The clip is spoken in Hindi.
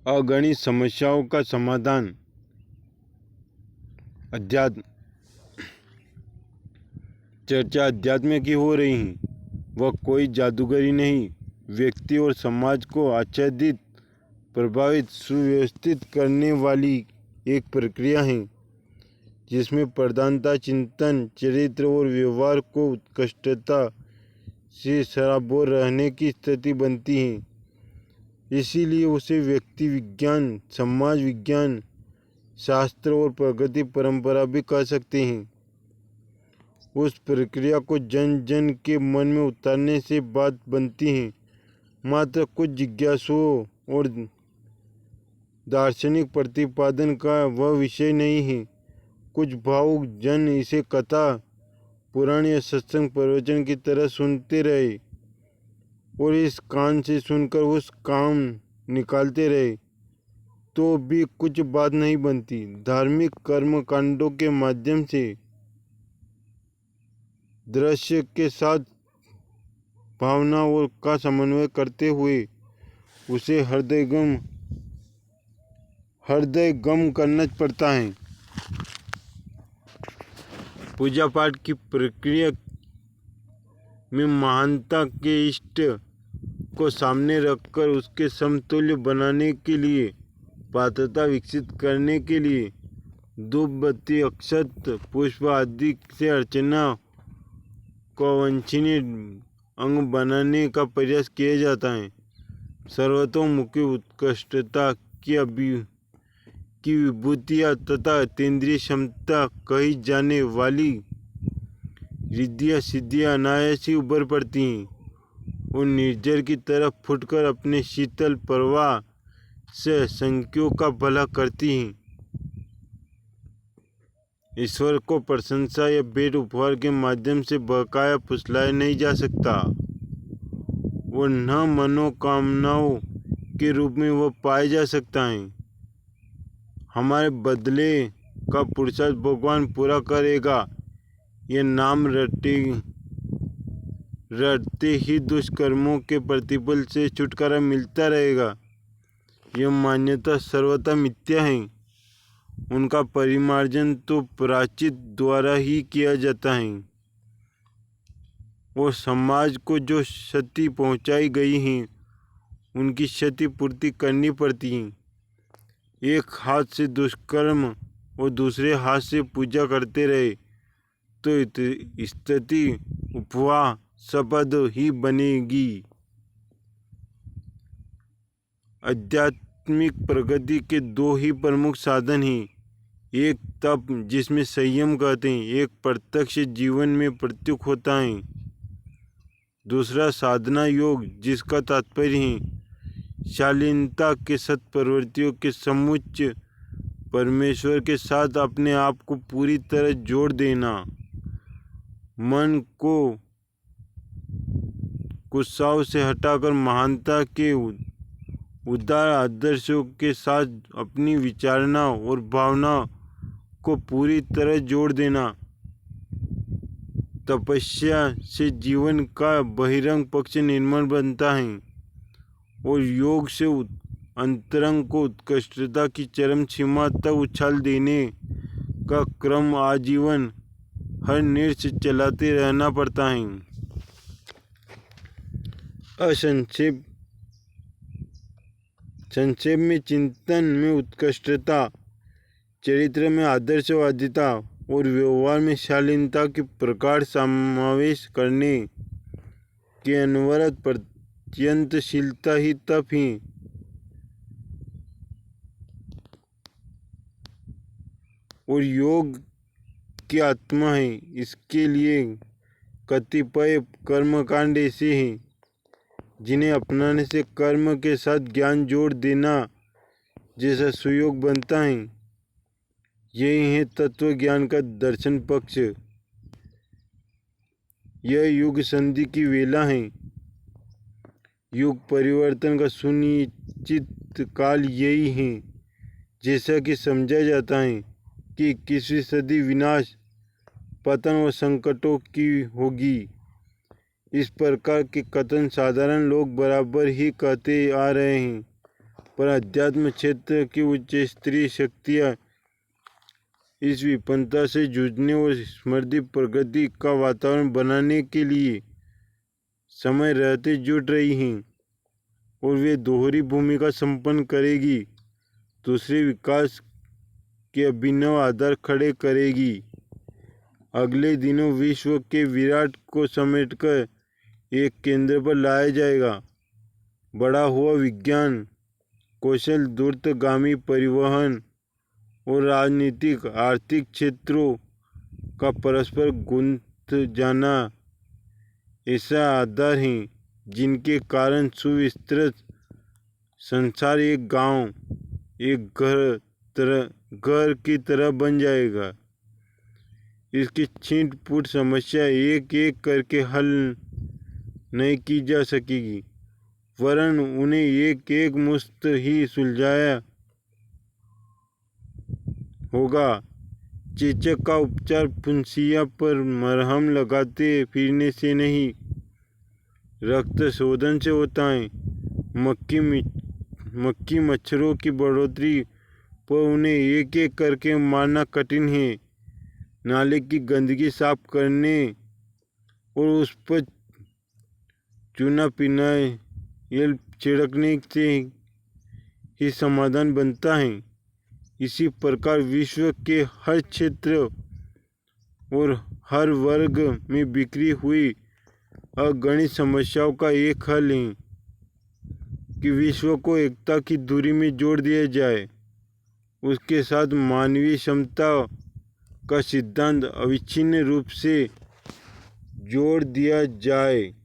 अगणित समस्याओं का समाधान। अध्यात्म चर्चा अध्यात्म की हो रही है। वह कोई जादूगरी नहीं, व्यक्ति और समाज को आच्छादित, प्रभावित, सुव्यवस्थित करने वाली एक प्रक्रिया है जिसमें प्रधानता चिंतन, चरित्र और व्यवहार को उत्कृष्टता से सराबोर रहने की स्थिति बनती है। इसीलिए उसे व्यक्ति विज्ञान, समाज विज्ञान, शास्त्र और प्रगति परंपरा भी कह सकते हैं। उस प्रक्रिया को जन जन के मन में उतारने से बात बनती है। मात्र कुछ जिज्ञासुओं और दार्शनिक प्रतिपादन का वह विषय नहीं है। कुछ भावुक जन इसे कथा, पुराण या सत्संग प्रवचन की तरह सुनते रहे और इस कान से सुनकर उस काम निकालते रहे तो भी कुछ बात नहीं बनती। धार्मिक कर्म कांडों के माध्यम से दृश्य के साथ भावना और का समन्वय करते हुए उसे हृदय गम करना पड़ता है। पूजा पाठ की प्रक्रिया में महानता के इष्ट को सामने रखकर उसके समतुल्य बनाने के लिए, पात्रता विकसित करने के लिए धूप बत्ती, अक्षत, पुष्प आदि से अर्चना को वांछनीय अंग बनाने का प्रयास किया जाता है। सर्वतोमुखी उत्कृष्टता की विभूतियाँ तथा अतीन्द्रिय क्षमता कही जाने वाली रिद्धियाँ सिद्धियाँ अनायास ही उभर पड़ती हैं और निर्जर की तरफ फुटकर अपने शीतल प्रवाह से संख्यों का भला करती हैं। ईश्वर को प्रशंसा या भेंट उपहार के माध्यम से बकाया फुसलाया नहीं जा सकता और न मनोकामनाओं के रूप में वह पाया जा सकता है। हमारे बदले का पुरुषार्थ भगवान पूरा करेगा। यह नाम रटते ही दुष्कर्मों के प्रतिफल से छुटकारा मिलता रहेगा। यह मान्यता सर्वथा मिथ्या है। उनका परिमार्जन तो प्रायश्चित द्वारा ही किया जाता है और समाज को जो क्षति पहुंचाई गई है उनकी क्षति पूर्ति करनी पड़ती है। एक हाथ से दुष्कर्म और दूसरे हाथ से पूजा करते रहे तो स्थिति उपवा शपथ ही बनेगी। आध्यात्मिक प्रगति के दो ही प्रमुख साधन हैं। एक तप जिसमें संयम कहते हैं, एक प्रत्यक्ष जीवन में प्रत्युक होता है। दूसरा साधना योग जिसका तात्पर्य है शालीनता के सत्प्रवृत्तियों के समुच्च परमेश्वर के साथ अपने आप को पूरी तरह जोड़ देना। मन को गुस्साओं से हटाकर महानता के उदार आदर्शों के साथ अपनी विचारना और भावना को पूरी तरह जोड़ देना। तपस्या से जीवन का बहिरंग पक्ष निर्मल बनता है और योग से अंतरंग को उत्कृष्टता की चरम सीमा तक उछाल देने का क्रम आजीवन हर निर्ष चलाते रहना पड़ता है। संक्षेप में चिंतन में उत्कृष्टता, चरित्र में आदर्शवादिता और व्यवहार में शालीनता के प्रगाढ़ समावेश करने के अनवरत प्रयत्नशीलता ही तप है और योग की आत्मा है। इसके लिए कतिपय कर्मकांड ऐसे हैं जिन्हें अपनाने से कर्म के साथ ज्ञान जोड़ देना जैसा सुयोग बनता है। यही है तत्व ज्ञान का दर्शन पक्ष। यह युग संधि की वेला है। युग परिवर्तन का सुनिश्चित काल यही है। जैसा कि समझा जाता है कि 21वीं सदी विनाश, पतन और संकटों की होगी। इस प्रकार के कथन साधारण लोग बराबर ही कहते आ रहे हैं, पर अध्यात्म क्षेत्र की उच्च स्तरीय शक्तियाँ इस विपन्नता से जूझने और समृद्धि प्रगति का वातावरण बनाने के लिए समय रहते जुट रही हैं और वे दोहरी भूमिका संपन्न करेगी। दूसरे विकास के अभिनव आधार खड़े करेगी। अगले दिनों विश्व के विराट को समेटकर एक केंद्र पर लाया जाएगा। बढ़ा हुआ विज्ञान कौशल, दूरगामी परिवहन और राजनीतिक आर्थिक क्षेत्रों का परस्पर गुंथ जाना ऐसा आधार हैं जिनके कारण सुविस्तृत संसार एक गांव, एक घर की तरह बन जाएगा। इसकी छींट-फूट समस्या एक एक करके हल नहीं की जा सकेगी, वरन उन्हें एक एक मुश्त ही सुलझाया होगा। चेचक का उपचार फुंसिया पर मरहम लगाते फिरने से नहीं, रक्त शोधन से होता है। मक्खी मच्छरों की बढ़ोतरी पर उन्हें एक एक करके मारना कठिन है। नाले की गंदगी साफ करने और उस पर चूना फिनाइल छिड़कने से ही समाधान बनता है। इसी प्रकार विश्व के हर क्षेत्र और हर वर्ग में बिखरी हुई अगणित समस्याओं का एक हल है कि विश्व को एकता की धुरी में जोड़ दिया जाए। उसके साथ मानवीय क्षमता का सिद्धांत अविच्छिन्न रूप से जोड़ दिया जाए।